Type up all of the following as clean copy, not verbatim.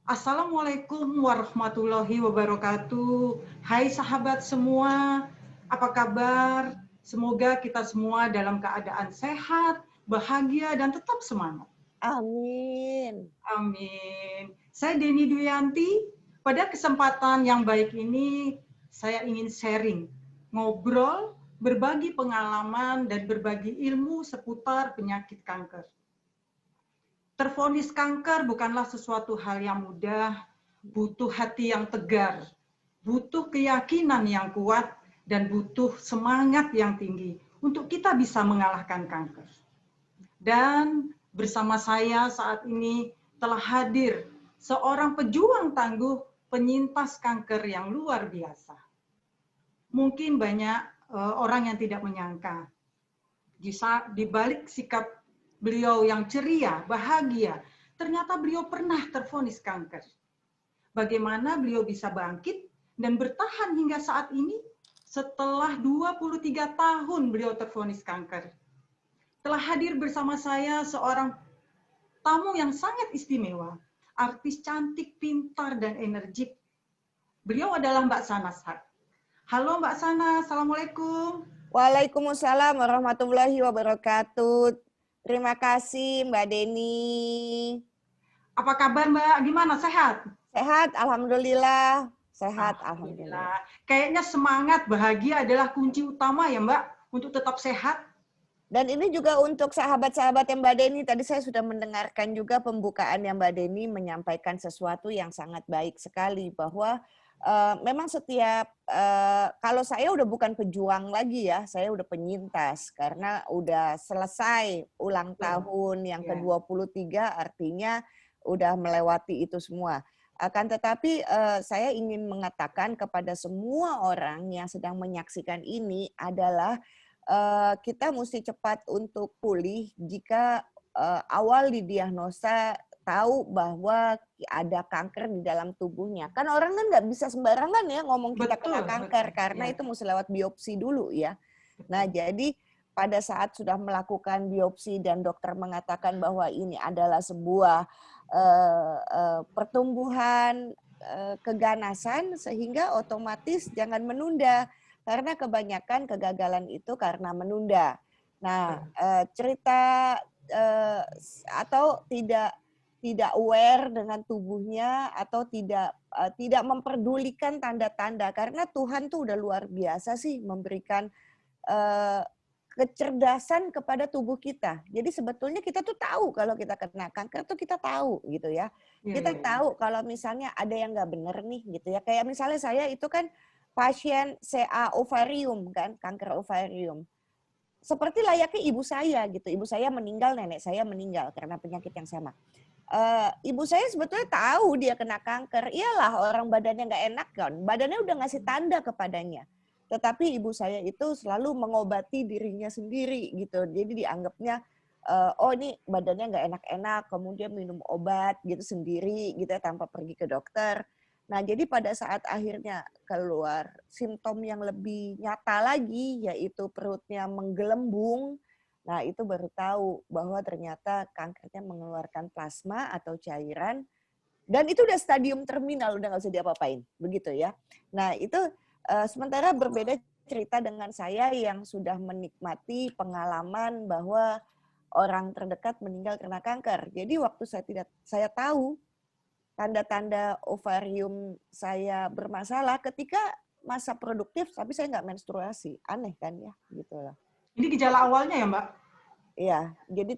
Assalamualaikum warahmatullahi wabarakatuh. Hai sahabat semua, apa kabar? Semoga kita semua dalam keadaan sehat, bahagia, dan tetap semangat. Amin. Amin. Saya Deni Duyanti. Pada kesempatan yang baik ini, saya ingin sharing, ngobrol, berbagi pengalaman, dan berbagi ilmu seputar penyakit kanker. Tervonis kanker bukanlah sesuatu hal yang mudah, butuh hati yang tegar, butuh keyakinan yang kuat, dan butuh semangat yang tinggi untuk kita bisa mengalahkan kanker. Dan bersama saya saat ini telah hadir seorang pejuang tangguh penyintas kanker yang luar biasa. Mungkin banyak orang yang tidak menyangka di balik sikap beliau yang ceria, bahagia, ternyata beliau pernah tervonis kanker. Bagaimana beliau bisa bangkit dan bertahan hingga saat ini setelah 23 tahun beliau tervonis kanker. Telah hadir bersama saya seorang tamu yang sangat istimewa, artis cantik, pintar, dan energik. Beliau adalah Mbak Sanas Haq. Halo Mbak Sanas, Assalamualaikum. Waalaikumsalam warahmatullahi wabarakatuh. Terima kasih Mbak Deni. Apa kabar Mbak? Gimana, sehat? Sehat, alhamdulillah. Sehat, alhamdulillah. Alhamdulillah. Kayaknya semangat, bahagia adalah kunci utama ya Mbak, untuk tetap sehat. Dan ini juga untuk sahabat-sahabat yang Mbak Deni, tadi saya sudah mendengarkan juga pembukaan yang Mbak Deni menyampaikan sesuatu yang sangat baik sekali, bahwa memang setiap, kalau saya udah bukan pejuang lagi ya, saya udah penyintas, karena udah selesai ulang tahun yang ke-23, artinya udah melewati itu semua. Akan tetapi saya ingin mengatakan kepada semua orang yang sedang menyaksikan ini adalah, kita mesti cepat untuk pulih jika awal didiagnosa tahu bahwa ada kanker di dalam tubuhnya. Kan orang kan nggak bisa sembarangan ya ngomong kita kena kanker, karena itu mesti lewat biopsi dulu ya. Nah jadi pada saat sudah melakukan biopsi dan dokter mengatakan bahwa ini adalah sebuah pertumbuhan keganasan, sehingga otomatis jangan menunda. Karena kebanyakan kegagalan itu karena menunda. Nah, cerita atau tidak aware dengan tubuhnya, atau tidak memperdulikan tanda-tanda, karena Tuhan tuh udah luar biasa sih memberikan kecerdasan kepada tubuh kita. Jadi sebetulnya kita tuh tahu kalau kita kena kanker tuh kita tahu gitu ya. Kita tahu kalau misalnya ada yang nggak benar nih gitu ya. Kayak misalnya saya itu kan pasien CA ovarium kan, kanker ovarium. Seperti layaknya ibu saya gitu. Ibu saya meninggal, nenek saya meninggal karena penyakit yang sama. Ibu saya sebetulnya tahu dia kena kanker. Iyalah, orang badannya nggak enak kan. Badannya udah ngasih tanda kepadanya. Tetapi ibu saya itu selalu mengobati dirinya sendiri gitu. Jadi dianggapnya, oh ini badannya nggak enak-enak, kemudian minum obat gitu sendiri gitu ya, tanpa pergi ke dokter. Nah jadi pada saat akhirnya keluar simptom yang lebih nyata lagi, yaitu perutnya menggelembung, nah itu baru tahu bahwa ternyata kankernya mengeluarkan plasma atau cairan, dan itu udah stadium terminal, udah nggak bisa diapa-apain, begitu ya. Nah itu sementara berbeda cerita dengan saya yang sudah menikmati pengalaman bahwa orang terdekat meninggal karena kanker. Jadi waktu saya tahu tanda-tanda ovarium saya bermasalah ketika masa produktif, tapi saya nggak menstruasi. Aneh kan ya, gitu loh. Ini gejala awalnya ya Mbak? Iya, jadi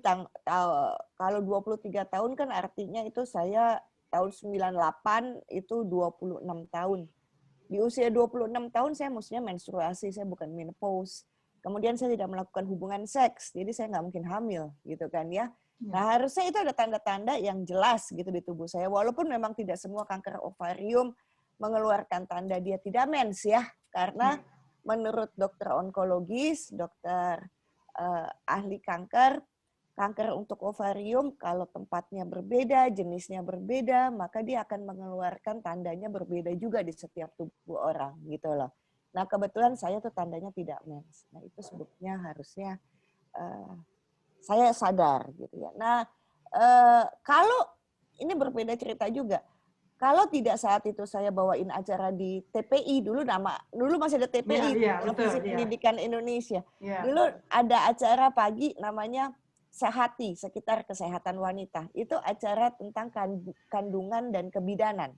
kalau 23 tahun kan artinya itu saya tahun 98 itu 26 tahun. Di usia 26 tahun saya mestinya menstruasi, saya bukan menopause. Kemudian saya tidak melakukan hubungan seks, jadi saya nggak mungkin hamil, gitu kan ya. Nah harusnya itu ada tanda-tanda yang jelas gitu di tubuh saya, walaupun memang tidak semua kanker ovarium mengeluarkan tanda dia tidak mens ya, karena menurut dokter onkologis, dokter ahli kanker, kanker untuk ovarium kalau tempatnya berbeda, jenisnya berbeda, maka dia akan mengeluarkan tandanya berbeda juga di setiap tubuh orang gitu loh. Nah kebetulan saya tuh tandanya tidak mens. Nah itu sebabnya harusnya saya sadar gitu ya. Nah kalau ini berbeda cerita juga. Kalau tidak saat itu saya bawain acara di TPI, dulu masih ada TPI, Televisi Pendidikan Indonesia. Dulu ada acara pagi namanya Sehati, sekitar kesehatan wanita. Itu acara tentang kandungan dan kebidanan.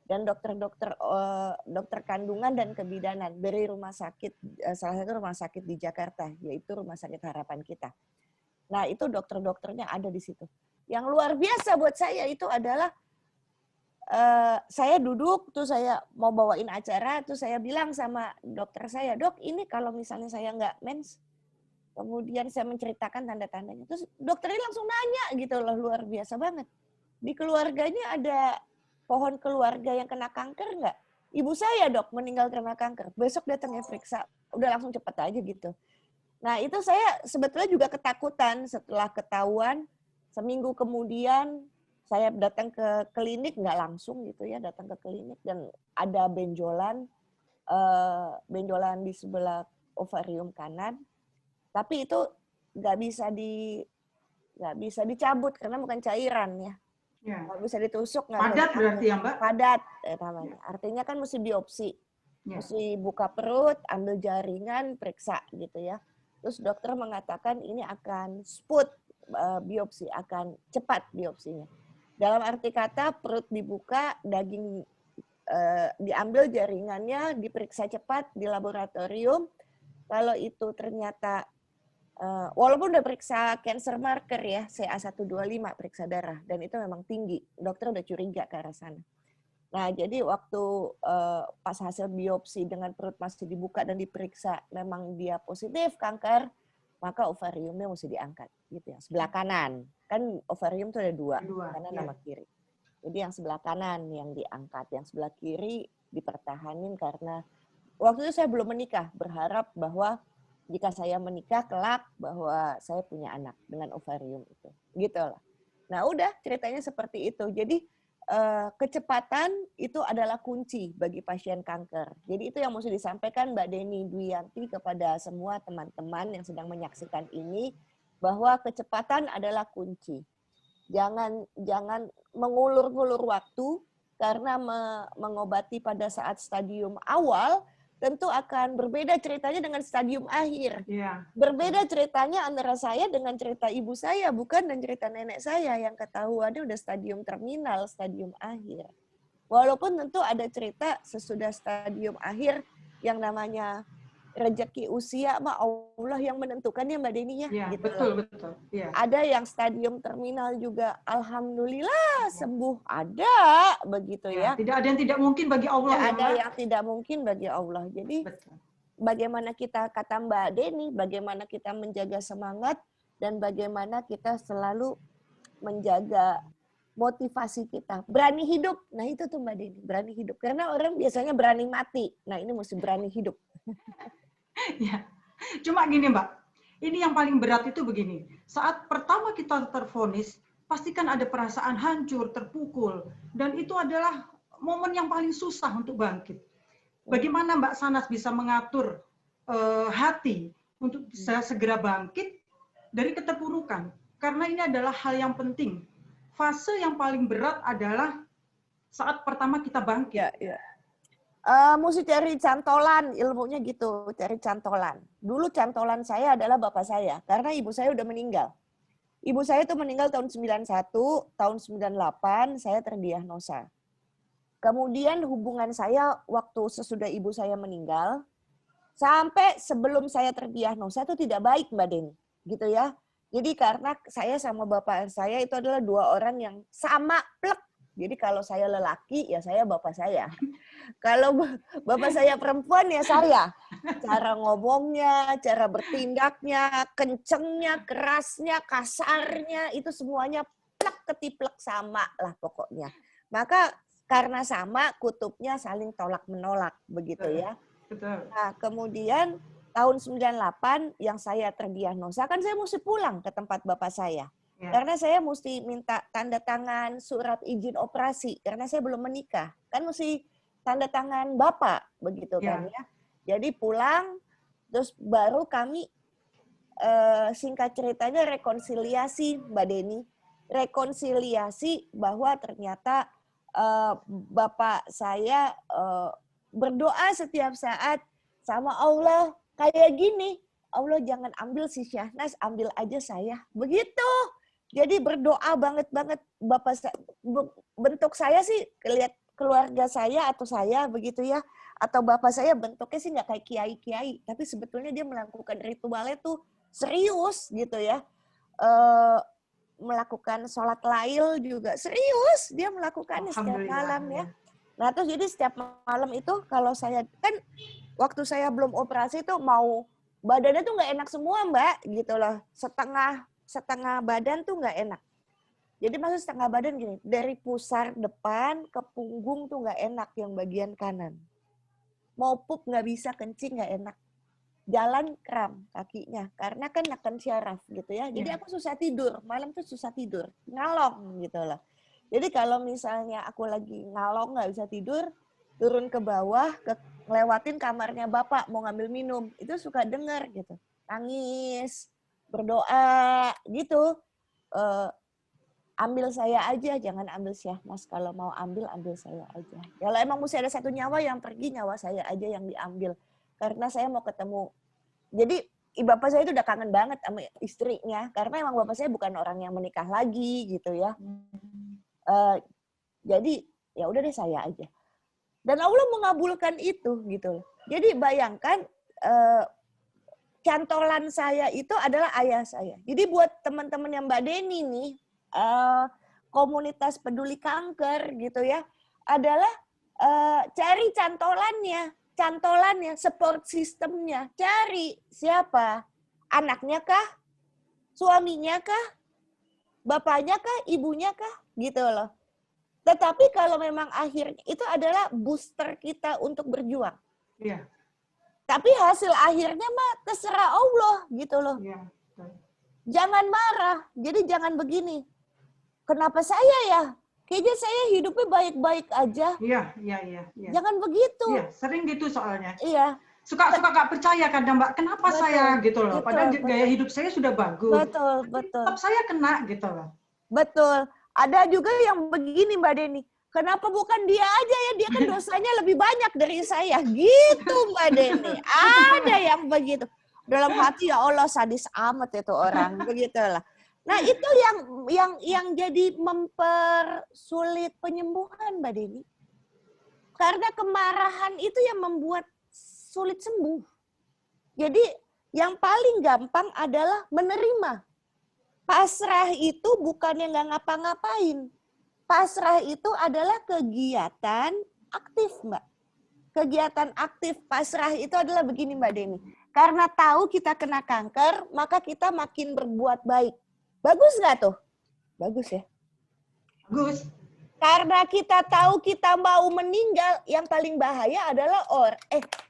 Dan dokter kandungan dan kebidanan dari rumah sakit, salah satu rumah sakit di Jakarta, yaitu Rumah Sakit Harapan Kita. Nah, itu dokter-dokternya ada di situ. Yang luar biasa buat saya itu adalah saya duduk, tuh saya mau bawain acara, tuh saya bilang sama dokter saya, "Dok, ini kalau misalnya saya nggak mens," kemudian saya menceritakan tanda-tandanya. Terus dokternya langsung nanya gitu loh, luar biasa banget. Di keluarganya ada pohon keluarga yang kena kanker nggak? Ibu saya, Dok, meninggal karena kanker. Besok datangnya periksa, udah langsung cepet aja gitu. Nah, itu saya sebetulnya juga ketakutan setelah ketahuan, seminggu kemudian saya datang ke klinik, nggak langsung gitu ya, datang ke klinik dan ada benjolan di sebelah ovarium kanan, tapi itu nggak bisa dicabut karena bukan cairan ya, nggak bisa ditusuk, nggak padat berarti ya Mbak? Padat namanya. Artinya kan mesti biopsi, mesti buka perut, ambil jaringan, periksa gitu ya. Terus dokter mengatakan ini akan sput biopsi, akan cepat biopsinya. Dalam arti kata perut dibuka, daging diambil jaringannya, diperiksa cepat di laboratorium. Kalau itu ternyata, walaupun udah periksa cancer marker ya, CA125 periksa darah, dan itu memang tinggi, dokter udah curiga ke arah sana. Nah, jadi waktu pas hasil biopsi dengan perut masih dibuka dan diperiksa, memang dia positif kanker, maka ovariumnya mesti diangkat, gitu ya. Sebelah kanan, kan ovarium itu ada dua kanan sama kiri. Jadi yang sebelah kanan yang diangkat, yang sebelah kiri dipertahanin karena waktu itu saya belum menikah, berharap bahwa jika saya menikah kelak bahwa saya punya anak dengan ovarium itu, gitu lah. Nah, udah ceritanya seperti itu. Jadi kecepatan itu adalah kunci bagi pasien kanker. Jadi itu yang mesti disampaikan Mbak Deni Dwianti kepada semua teman-teman yang sedang menyaksikan ini, bahwa kecepatan adalah kunci. Jangan mengulur-ngulur waktu, karena mengobati pada saat stadium awal tentu akan berbeda ceritanya dengan stadium akhir. Berbeda ceritanya antara saya dengan cerita ibu saya, bukan dan cerita nenek saya yang ketahuannya udah stadium terminal, stadium akhir. Walaupun tentu ada cerita sesudah stadium akhir yang namanya rezeki usia, mah Allah yang menentukannya Mbak Deni ya. Gitu betul. Ada yang stadium terminal juga, alhamdulillah sembuh, ada begitu ya. Tidak ada yang tidak mungkin bagi Allah. Tidak ada yang tidak mungkin bagi Allah. Jadi bagaimana kita, kata Mbak Deni, bagaimana kita menjaga semangat dan bagaimana kita selalu menjaga motivasi kita. Berani hidup. Nah itu tuh Mbak Deni, berani hidup. Karena orang biasanya berani mati. Nah ini mesti berani hidup. Ya, cuma gini Mbak, ini yang paling berat itu begini. Saat pertama kita tervonis, pastikan ada perasaan hancur, terpukul. Dan itu adalah momen yang paling susah untuk bangkit. Bagaimana Mbak Sanas bisa mengatur hati untuk bisa segera bangkit dari keterpurukan? Karena ini adalah hal yang penting. Fase yang paling berat adalah saat pertama kita bangkit. Mesti cari cantolan, ilmunya gitu, cari cantolan. Dulu cantolan saya adalah bapak saya, karena ibu saya udah meninggal. Ibu saya itu meninggal tahun 91, tahun 98 saya terdiagnosa. Kemudian hubungan saya waktu sesudah ibu saya meninggal, sampai sebelum saya terdiagnosa itu tidak baik Mbak Deni, gitu ya. Jadi karena saya sama bapak saya itu adalah dua orang yang sama plek. Jadi kalau saya lelaki, ya saya bapak saya. Kalau bapak saya perempuan, ya saya. Cara ngomongnya, cara bertindaknya, kencengnya, kerasnya, kasarnya, itu semuanya plek ketiplek sama lah pokoknya. Maka karena sama, kutubnya saling tolak-menolak, begitu ya. Betul. Nah, kemudian tahun 98 yang saya terdiagnosa, kan saya mesti pulang ke tempat bapak saya. Karena saya mesti minta tanda tangan surat izin operasi, karena saya belum menikah. Kan mesti tanda tangan bapak, begitu kan ya. Jadi pulang, terus baru kami singkat ceritanya rekonsiliasi Mbak Deni. Rekonsiliasi bahwa ternyata bapak saya berdoa setiap saat sama Allah kayak gini, Allah jangan ambil si Syahnas, ambil aja saya. Begitu. Jadi berdoa banget bapak bentuk saya sih lihat keluarga saya atau saya begitu ya, atau bapak saya bentuknya sih nggak kayak kiai-kiai, tapi sebetulnya dia melakukan ritualnya tuh serius gitu ya. Melakukan sholat lail juga serius, dia melakukannya setiap malam ya. Nah terus jadi setiap malam itu kalau saya kan waktu saya belum operasi tuh mau badannya tuh nggak enak semua Mbak gitu loh, setengah badan tuh nggak enak. Jadi maksud setengah badan gini, dari pusar depan ke punggung tuh nggak enak yang bagian kanan. Mau pup nggak bisa, kencing nggak enak. Jalan kram kakinya, karena kan neken syaraf gitu ya. Jadi aku susah tidur, malam tuh susah tidur, ngalong gitu loh. Jadi kalau misalnya aku lagi ngalong nggak bisa tidur, turun ke bawah, ngelewatin kamarnya bapak mau ngambil minum, itu suka denger gitu, nangis, berdoa gitu. Ambil saya aja, jangan ambil Syahnas. Kalau mau ambil saya aja. Kalau emang mesti ada satu nyawa yang pergi, nyawa saya aja yang diambil. Karena saya mau ketemu. Jadi bapak saya itu udah kangen banget sama istrinya. Karena emang bapak saya bukan orang yang menikah lagi gitu ya. Jadi ya udah deh saya aja. Dan Allah mengabulkan itu gitu. Jadi bayangkan cantolan saya itu adalah ayah saya. Jadi buat teman-teman yang Mbak Deni nih, komunitas peduli kanker gitu ya, adalah cari cantolannya, support sistemnya. Cari siapa? Anaknya kah? Suaminya kah? Bapaknya kah? Ibunya kah? Gitu loh. Tetapi kalau memang akhirnya itu adalah booster kita untuk berjuang. Iya. Tapi hasil akhirnya mah terserah Allah gitu loh. Iya. Jangan marah. Jadi jangan begini. Kenapa saya ya? Kayaknya saya hidupnya baik-baik aja. Iya. Jangan begitu. Iya, sering gitu soalnya. Iya. Suka nggak percaya kadang Mbak, kenapa saya gitu loh. Padahal gaya hidup saya sudah bagus. Betul. Tetap saya kena gitu loh. Betul. Ada juga yang begini Mbak Deni. Kenapa bukan dia aja ya? Dia kan dosanya lebih banyak dari saya. Gitu Mbak Deni. Ada yang begitu. Dalam hati ya Allah sadis amat itu orang. Begitulah. Nah itu yang jadi mempersulit penyembuhan Mbak Deni. Karena kemarahan itu yang membuat sulit sembuh. Jadi yang paling gampang adalah menerima. Pasrah itu bukan yang nggak ngapa-ngapain. Pasrah itu adalah kegiatan aktif, Mbak. Kegiatan aktif pasrah itu adalah begini Mbak Deni. Karena tahu kita kena kanker, maka kita makin berbuat baik. Bagus nggak tuh? Bagus ya? Bagus. Karena kita tahu kita mau meninggal, yang paling bahaya adalah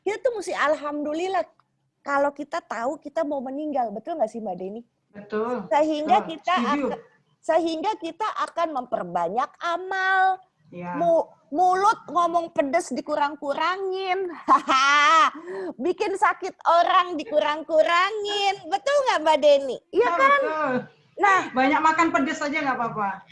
kita tuh mesti alhamdulillah kalau kita tahu kita mau meninggal. Betul nggak sih Mbak Deni? Betul. Sehingga kita akan memperbanyak amal. Ya. Mulut ngomong pedes dikurang-kurangin. Bikin sakit orang dikurang-kurangin. Betul nggak Mbak Deni? Iya kan? Betul. Nah, banyak makan pedes aja nggak apa-apa.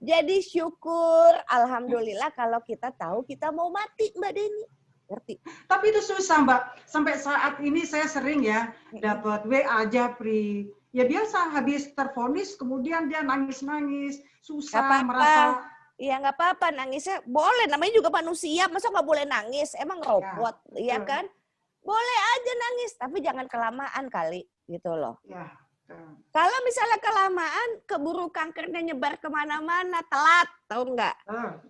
Jadi syukur, alhamdulillah kalau kita tahu kita mau mati Mbak Deni. Ngerti? Tapi itu susah Mbak. Sampai saat ini saya sering ya dapat WA Japri. Ya biasa habis tervonis kemudian dia nangis-nangis, susah merasa. Iya nggak apa-apa nangisnya boleh, namanya juga manusia, masa nggak boleh nangis? Emang robot, ya kan? Boleh aja nangis, tapi jangan kelamaan kali gitu loh. Ya. Kalau misalnya kelamaan, keburu kankernya nyebar kemana-mana, telat, tahu nggak?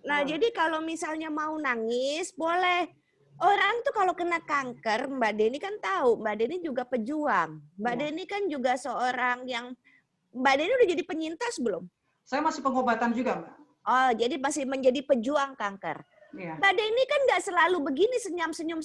Nah jadi kalau misalnya mau nangis boleh. Orang tuh kalau kena kanker, Mbak Deni kan tahu, Mbak Deni juga pejuang. Mbak Deni kan juga seorang yang, Mbak Deni udah jadi penyintas belum? Saya masih pengobatan juga, Mbak. Oh, jadi masih menjadi pejuang kanker. Ya. Mbak Deni kan nggak selalu begini senyum-senyum.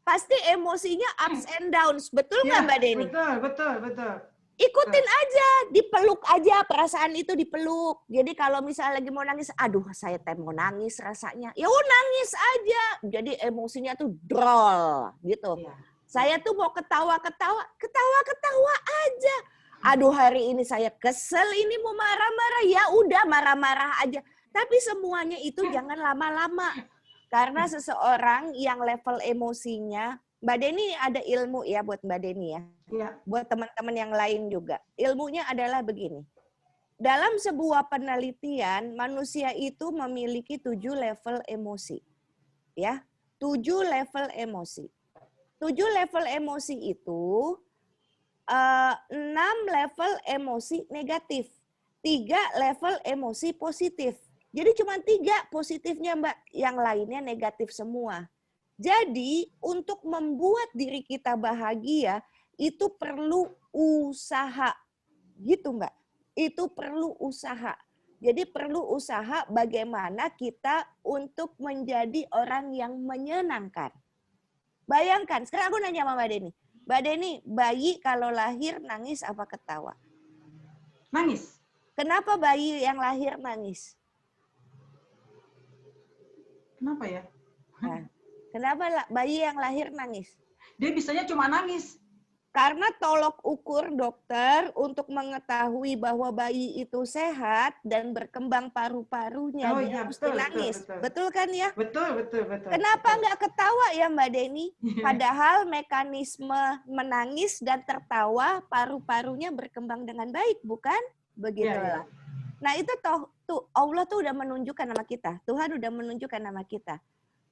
Pasti emosinya ups and downs. Betul nggak Mbak Deni? Betul. Ikutin aja, dipeluk aja, perasaan itu dipeluk. Jadi kalau misalnya lagi mau nangis, aduh saya mau nangis rasanya. Ya nangis aja. Jadi emosinya tuh drol gitu. Ya. Saya tuh mau ketawa aja. Aduh hari ini saya kesel, ini mau marah-marah. Ya udah marah-marah aja. Tapi semuanya itu jangan lama-lama. Karena seseorang yang level emosinya, Mbak Deni ada ilmu ya buat Mbak Deni ya. Ya. Buat teman-teman yang lain juga. Ilmunya adalah begini. Dalam sebuah penelitian, manusia itu memiliki 7 level emosi. Ya, 7 level emosi. 7 level emosi itu 6 level emosi negatif, 3 level emosi positif. Jadi cuma 3 positifnya Mbak, yang lainnya negatif semua. Jadi untuk membuat diri kita bahagia itu perlu usaha. Gitu Mbak, itu perlu usaha. Jadi perlu usaha bagaimana kita untuk menjadi orang yang menyenangkan. Bayangkan, sekarang aku nanya sama Mbak Deni. Mbak Deni, bayi kalau lahir nangis apa ketawa? Nangis. Kenapa bayi yang lahir nangis? Kenapa ya? Nah, kenapa bayi yang lahir nangis? Dia bisanya cuma nangis. Karena tolok ukur dokter untuk mengetahui bahwa bayi itu sehat dan berkembang paru-parunya, dia mesti nangis. Betul kan ya? Betul. Kenapa nggak ketawa ya Mbak Deni? Padahal mekanisme menangis dan tertawa paru-parunya berkembang dengan baik, bukan? Begitulah. Nah itu tuh Allah tuh udah menunjukkan nama kita. Tuhan udah menunjukkan nama kita.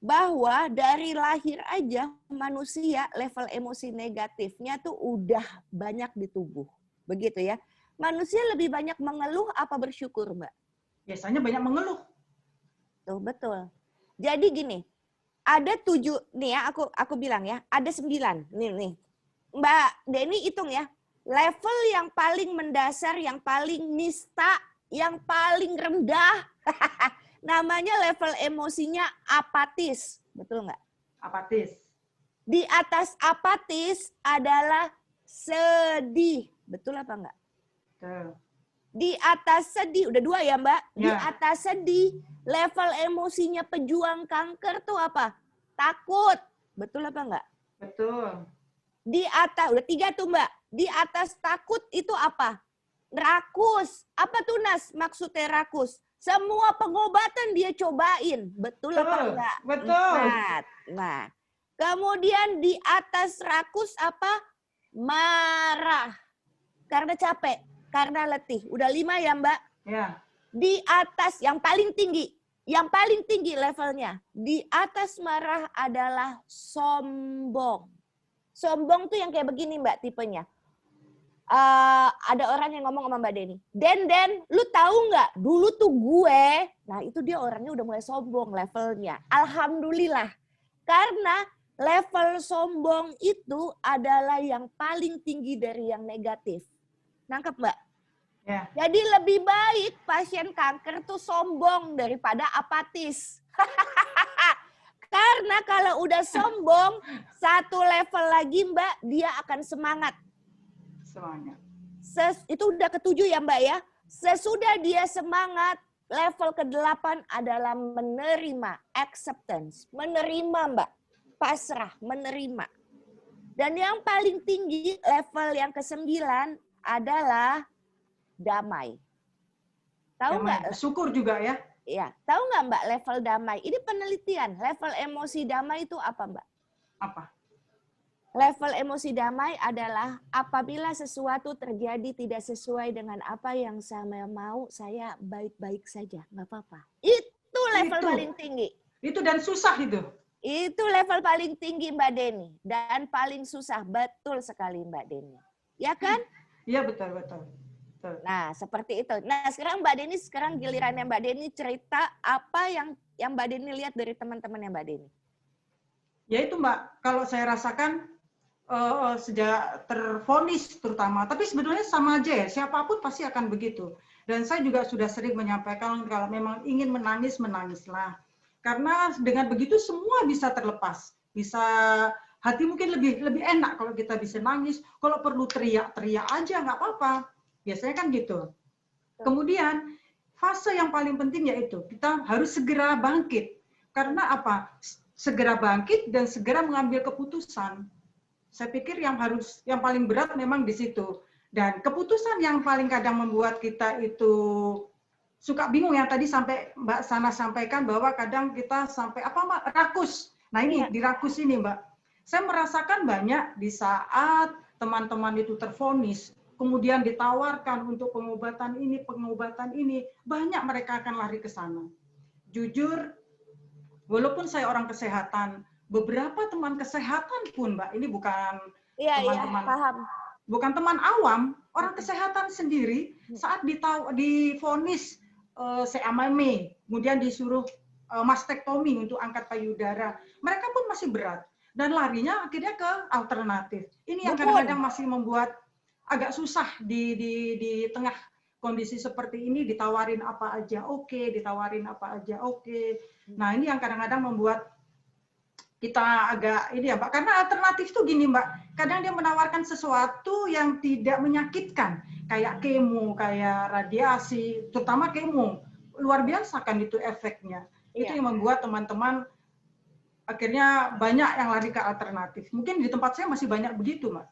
Bahwa dari lahir aja manusia level emosi negatifnya tuh udah banyak di tubuh. Begitu ya. Manusia lebih banyak mengeluh apa bersyukur, Mbak? Biasanya banyak mengeluh. Tuh, betul. Jadi gini, ada 7, nih ya aku bilang ya, ada 9. Nih. Mbak Deni hitung ya. Level yang paling mendasar, yang paling nista, yang paling rendah. Namanya level emosinya apatis. Betul nggak? Apatis. Di atas apatis adalah sedih. Betul apa enggak? Betul. Di atas sedih, udah 2 ya Mbak? Ya. Di atas sedih, level emosinya pejuang kanker tuh apa? Takut. Betul apa enggak? Betul. Di atas, udah 3 tuh Mbak. Di atas takut itu apa? Rakus. Apa tuh Nas maksudnya rakus? Semua pengobatan dia cobain. Betul apa enggak? Betul. Nah, kemudian di atas rakus apa? Marah. Karena capek, karena letih. Udah 5 ya Mbak? Ya. Di atas yang paling tinggi levelnya. Di atas marah adalah sombong. Sombong tuh yang kayak begini Mbak tipenya. Ada orang yang ngomong sama Mbak Deni, Den, lu tahu nggak? Dulu tuh gue, nah itu dia orangnya udah mulai sombong levelnya. Alhamdulillah, karena level sombong itu adalah yang paling tinggi dari yang negatif. Nangkep Mbak? Ya. Jadi lebih baik pasien kanker tuh sombong daripada apatis. Karena kalau udah sombong, 1 level lagi Mbak, dia akan semangat. Semangat. Itu udah ke-7 ya Mbak ya. Sesudah dia semangat, level ke-8 adalah menerima, acceptance. Menerima Mbak, pasrah, menerima. Dan yang paling tinggi, level yang ke-9 adalah damai. Tahu nggak? Syukur juga ya. Ya, tahu nggak Mbak level damai? Ini penelitian, level emosi damai itu apa Mbak? Apa? Level emosi damai adalah apabila sesuatu terjadi tidak sesuai dengan apa yang saya mau, saya baik-baik saja, nggak apa-apa. Itu level paling tinggi. Itu dan susah itu. Itu level paling tinggi Mbak Deni. Dan paling susah, betul sekali Mbak Deni. Ya kan? Iya betul. Nah seperti itu. Nah sekarang Mbak Deni, sekarang gilirannya Mbak Deni cerita apa yang Mbak Deni lihat dari teman-temannya Mbak Deni. Ya itu Mbak, kalau saya rasakan sejak tervonis terutama, tapi sebetulnya sama aja ya, siapapun pasti akan begitu. Dan saya juga sudah sering menyampaikan kalau memang ingin menangis, menangislah. Karena dengan begitu semua bisa terlepas. Bisa hati mungkin lebih enak kalau kita bisa nangis. Kalau perlu teriak aja nggak apa-apa. Biasanya kan gitu. Kemudian fase yang paling penting yaitu kita harus segera bangkit. Karena apa? Segera bangkit dan segera mengambil keputusan. Saya pikir yang paling berat memang di situ. Dan keputusan yang paling kadang membuat kita itu suka bingung yang tadi sampai Mbak Sana sampaikan bahwa kadang kita sampai apa Mbak rakus. Nah ini di rakus ini Mbak, saya merasakan banyak di saat teman-teman itu tervonis, kemudian ditawarkan untuk pengobatan ini, banyak mereka akan lari ke sana. Jujur, walaupun saya orang kesehatan, beberapa teman kesehatan pun Mbak, ini bukan teman-teman, bukan teman awam, orang kesehatan sendiri saat divonis CMME, kemudian disuruh mastektomi untuk angkat payudara, mereka pun masih berat dan larinya akhirnya ke alternatif. Ini yang kadang-kadang masih membuat agak susah di tengah kondisi seperti ini, ditawarin apa aja oke, ditawarin apa aja oke. Nah ini yang kadang-kadang membuat kita agak ini ya Mbak, karena alternatif tuh gini Mbak, kadang dia menawarkan sesuatu yang tidak menyakitkan, kayak kemo, kayak radiasi, terutama kemo, luar biasa kan itu efeknya. Itu yang membuat teman-teman akhirnya banyak yang lari ke alternatif. Mungkin di tempat saya masih banyak begitu Mbak.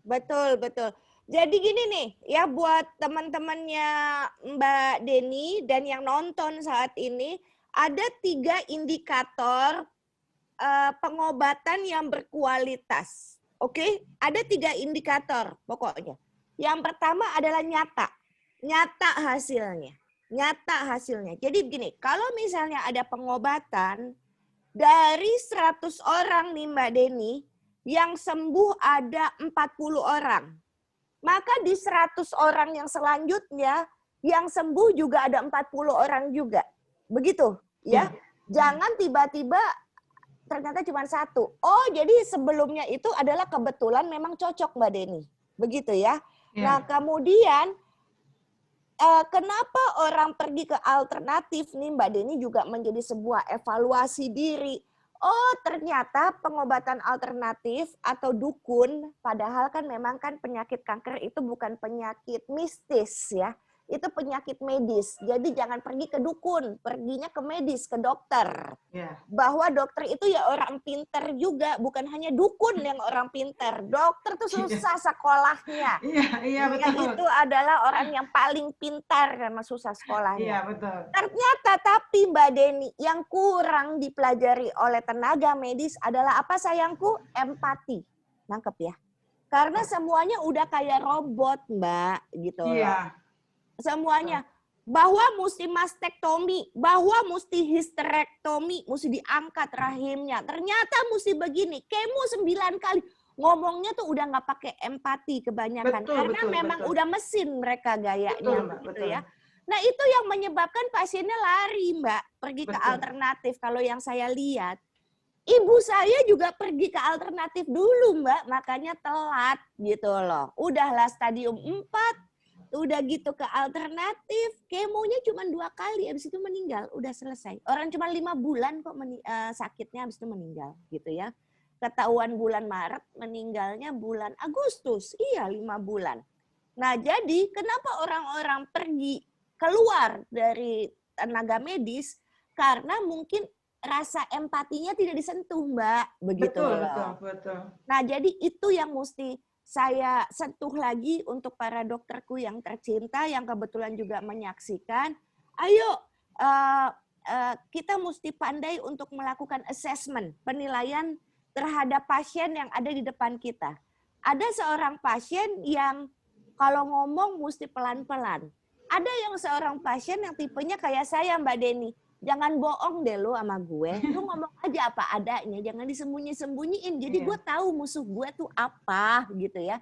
Betul, betul. Jadi gini nih, ya buat teman-temannya Mbak Deni dan yang nonton saat ini, ada 3 indikator pengobatan yang berkualitas. Oke, ada 3 indikator pokoknya. Yang pertama adalah nyata hasilnya. Nyata hasilnya. Jadi begini, kalau misalnya ada pengobatan dari 100 orang nih Mbak Deni, yang sembuh ada 40 orang. Maka di 100 orang yang selanjutnya, yang sembuh juga ada 40 orang juga. Begitu ya. Jangan tiba-tiba ternyata cuma 1. Oh, jadi sebelumnya itu adalah kebetulan memang cocok Mbak Deni. Begitu ya. Nah, kemudian kenapa orang pergi ke alternatif nih Mbak Deni juga menjadi sebuah evaluasi diri. Oh, ternyata pengobatan alternatif atau dukun, padahal kan memang kan penyakit kanker itu bukan penyakit mistis ya. Itu penyakit medis. Jadi jangan pergi ke dukun, perginya ke medis, ke dokter. Bahwa dokter itu ya orang pinter juga, bukan hanya dukun yang orang pinter. Dokter tuh susah sekolahnya. Iya, betul. Itu adalah orang yang paling pintar karena susah sekolahnya. Iya, betul. Ternyata tapi Mbak Deni, yang kurang dipelajari oleh tenaga medis adalah apa sayangku? Empati. Nangkep ya? Karena semuanya udah kayak robot Mbak, gitu loh. Semuanya. Bahwa mesti mastektomi, bahwa mesti histerektomi, mesti diangkat rahimnya. Ternyata mesti begini, kemo 9 kali. Ngomongnya tuh udah nggak pakai empati kebanyakan. Karena memang udah mesin mereka gayanya. Gitu ya. Nah itu yang menyebabkan pasiennya lari Mbak, pergi ke alternatif. Kalau yang saya lihat, ibu saya juga pergi ke alternatif dulu Mbak, makanya telat gitu loh. Udahlah stadium 4, udah gitu ke alternatif, kemonya cuma 2 kali, habis itu meninggal, udah selesai. Orang cuma 5 bulan kok sakitnya, habis itu meninggal gitu ya. Ketahuan bulan Maret, meninggalnya bulan Agustus, iya 5 bulan. Nah jadi kenapa orang-orang pergi keluar dari tenaga medis? Karena mungkin rasa empatinya tidak disentuh Mbak, begitu loh. Betul. Nah jadi itu yang mesti saya sentuh lagi untuk para dokterku yang tercinta, yang kebetulan juga menyaksikan. Ayo, kita mesti pandai untuk melakukan assessment, penilaian terhadap pasien yang ada di depan kita. Ada seorang pasien yang kalau ngomong mesti pelan-pelan. Ada yang seorang pasien yang tipenya kayak saya Mbak Deni. Jangan bohong deh lo sama gue. Lu ngomong aja apa adanya. Jangan disembunyi-sembunyiin. Jadi gue tahu musuh gue tuh apa gitu ya.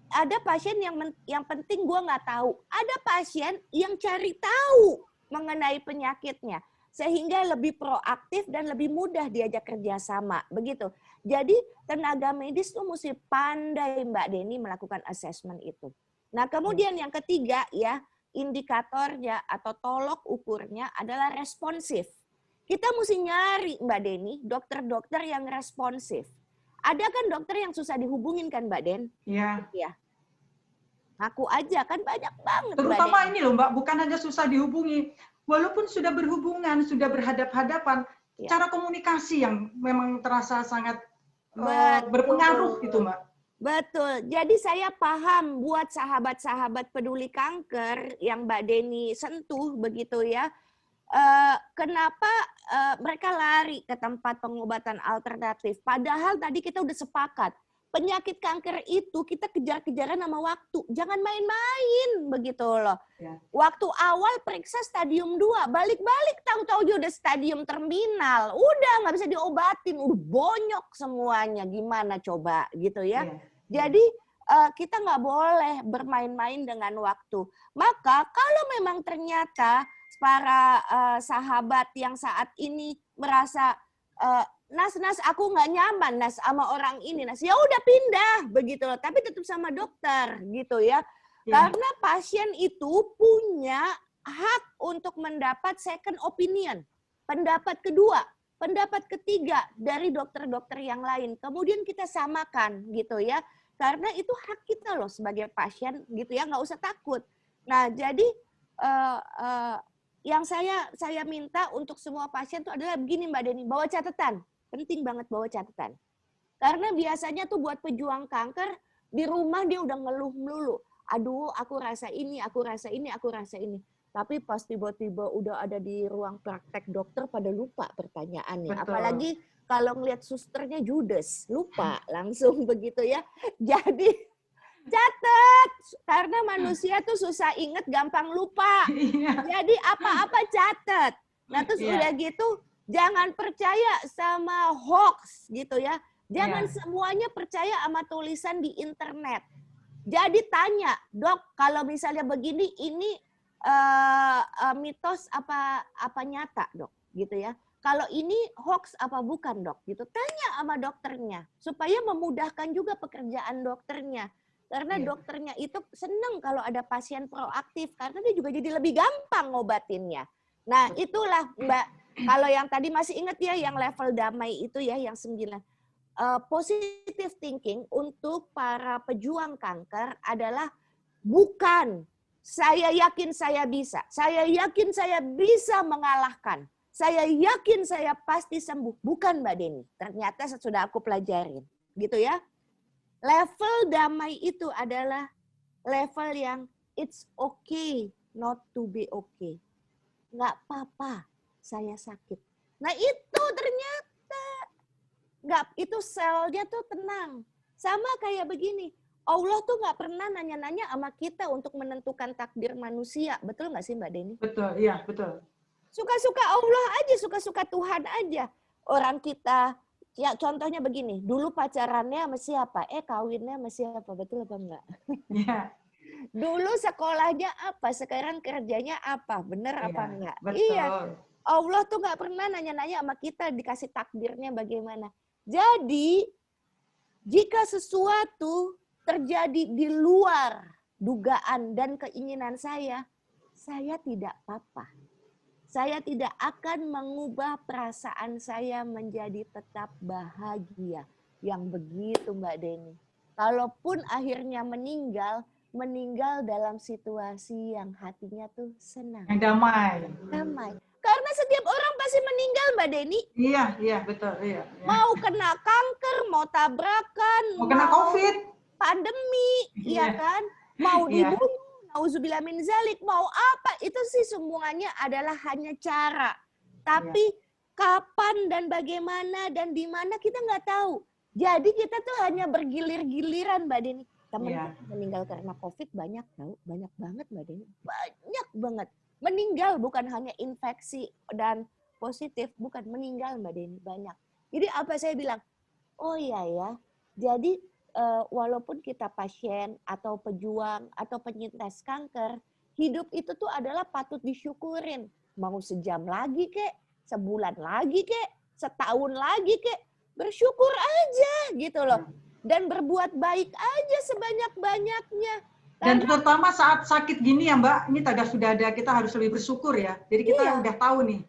Ada pasien yang penting gue nggak tahu. Ada pasien yang cari tahu mengenai penyakitnya. Sehingga lebih proaktif dan lebih mudah diajak kerjasama. Begitu. Jadi tenaga medis tuh mesti pandai Mbak Deni melakukan assessment itu. Nah kemudian yang ketiga ya. Indikatornya atau tolok ukurnya adalah responsif. Kita mesti nyari Mbak Deni, dokter-dokter yang responsif. Ada kan dokter yang susah dihubungin kan Mbak Den? Iya. Ngaku aja kan banyak banget terutama Mbak ini loh Mbak, bukan hanya susah dihubungi. Walaupun sudah berhubungan, sudah berhadap-hadapan, cara komunikasi yang memang terasa sangat berpengaruh gitu Mbak. Betul. Jadi saya paham buat sahabat-sahabat peduli kanker yang Mbak Deni sentuh begitu ya. Kenapa mereka lari ke tempat pengobatan alternatif? Padahal tadi kita udah sepakat. Penyakit kanker itu kita kejar-kejaran sama waktu. Jangan main-main begitu loh. Ya. Waktu awal periksa stadium 2, balik-balik tahu-tahu dia udah stadium terminal. Udah nggak bisa diobatin, udah bonyok semuanya. Gimana coba gitu ya. Jadi kita nggak boleh bermain-main dengan waktu. Maka kalau memang ternyata para sahabat yang saat ini merasa Nas, aku nggak nyaman, Nas, sama orang ini, Nas. Ya udah pindah, begitu loh. Tapi tetap sama dokter, gitu ya. Karena pasien itu punya hak untuk mendapat second opinion. Pendapat kedua, pendapat ketiga dari dokter-dokter yang lain. Kemudian kita samakan, gitu ya. Karena itu hak kita loh sebagai pasien, gitu ya. Nggak usah takut. Nah, jadi yang saya minta untuk semua pasien itu adalah begini Mbak Deni, bawa catatan. Penting banget bawa catatan. Karena biasanya tuh buat pejuang kanker, di rumah dia udah ngeluh melulu. Aduh, aku rasa ini, aku rasa ini, aku rasa ini. Tapi pas tiba-tiba udah ada di ruang praktek dokter pada lupa pertanyaannya. Betul. Apalagi kalau ngelihat susternya judes, lupa langsung begitu ya. Jadi catat, karena manusia tuh susah inget, gampang lupa. Jadi apa-apa catat. Nah terus udah gitu, jangan percaya sama hoax gitu ya. Jangan semuanya percaya sama tulisan di internet. Jadi tanya, dok, kalau misalnya begini, ini mitos apa nyata, dok, gitu ya. Kalau ini hoax apa bukan, dok, gitu. Tanya sama dokternya supaya memudahkan juga pekerjaan dokternya. Karena dokternya itu seneng kalau ada pasien proaktif karena dia juga jadi lebih gampang ngobatinnya. Nah, itulah Mbak, kalau yang tadi masih ingat ya yang level damai itu ya yang 9. Positive thinking untuk para pejuang kanker adalah bukan saya yakin saya bisa. Saya yakin saya bisa mengalahkan. Saya yakin saya pasti sembuh. Bukan Mbak Deni. Ternyata sudah aku pelajarin. Gitu ya. Level damai itu adalah level yang it's okay not to be okay. Nggak apa-apa saya sakit. Nah itu ternyata itu selnya tuh tenang. Sama kayak begini, Allah tuh nggak pernah nanya-nanya sama kita untuk menentukan takdir manusia. Betul nggak sih Mbak Deni? Betul, iya betul. Suka-suka Allah aja, suka-suka Tuhan aja. Orang kita, ya contohnya begini, dulu pacarannya sama siapa? Kawinnya sama siapa? Betul apa enggak? Iya. Dulu sekolahnya apa? Sekarang kerjanya apa? Benar apa enggak? Betul. Iya. Allah tuh nggak pernah nanya-nanya sama kita dikasih takdirnya bagaimana. Jadi, jika sesuatu terjadi di luar dugaan dan keinginan saya tidak apa-apa. Saya tidak akan mengubah perasaan saya menjadi tetap bahagia. Yang begitu Mbak Deni. Kalaupun akhirnya meninggal dalam situasi yang hatinya tuh senang. Yang damai. Damai. Karena setiap orang pasti meninggal Mbak Deni. Iya betul. Iya. Mau kena kanker, mau tabrakan, mau kena COVID, pandemi, ya kan? Mau dibunuh. Nauzubillah min zalik, mau apa, itu sih semuanya adalah hanya cara. Tapi kapan dan bagaimana dan di mana kita nggak tahu. Jadi kita tuh hanya bergilir-giliran Mbak Deni. Teman meninggal karena COVID banyak tahu, banyak banget Mbak Deni. Banyak banget. Meninggal bukan hanya infeksi dan positif, bukan meninggal Mbak Deni, banyak. Jadi apa saya bilang? Oh iya ya, jadi walaupun kita pasien atau pejuang atau penyintas kanker, hidup itu tuh adalah patut disyukurin. Mau sejam lagi kek, sebulan lagi kek, setahun lagi kek, bersyukur aja gitu loh. Dan berbuat baik aja sebanyak-banyaknya. Dan terutama saat sakit gini ya Mbak, ini sudah ada, kita harus lebih bersyukur ya. Jadi kita udah tahu nih.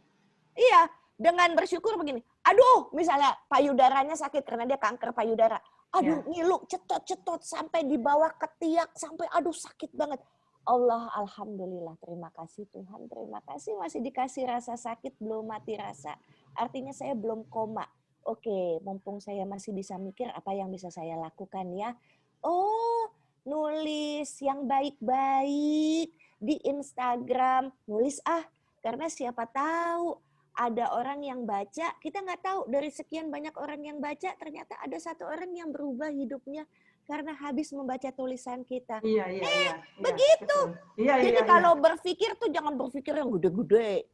Iya, dengan bersyukur begini. Aduh, misalnya payudaranya sakit karena dia kanker payudara. Aduh, ngilu, cetot-cetot sampai di bawah ketiak, sampai aduh sakit banget. Allah, alhamdulillah, terima kasih Tuhan, terima kasih masih dikasih rasa sakit, belum mati rasa. Artinya saya belum koma. Oke, mumpung saya masih bisa mikir apa yang bisa saya lakukan ya. Oh, nulis yang baik-baik di Instagram, nulis karena siapa tahu ada orang yang baca, kita nggak tahu dari sekian banyak orang yang baca, ternyata ada satu orang yang berubah hidupnya karena habis membaca tulisan kita. Iya, Begitu. betul. Iya, Jadi iya, kalau berpikir tuh jangan berpikir yang gede-gede.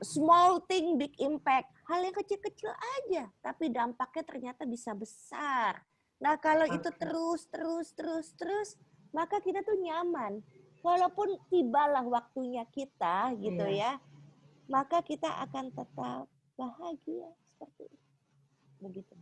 Small thing, big impact. Hal yang kecil-kecil aja, tapi dampaknya ternyata bisa besar. Nah, kalau itu terus, maka kita tuh nyaman. Walaupun tibalah waktunya kita gitu ya, maka kita akan tetap bahagia seperti itu. Begitu.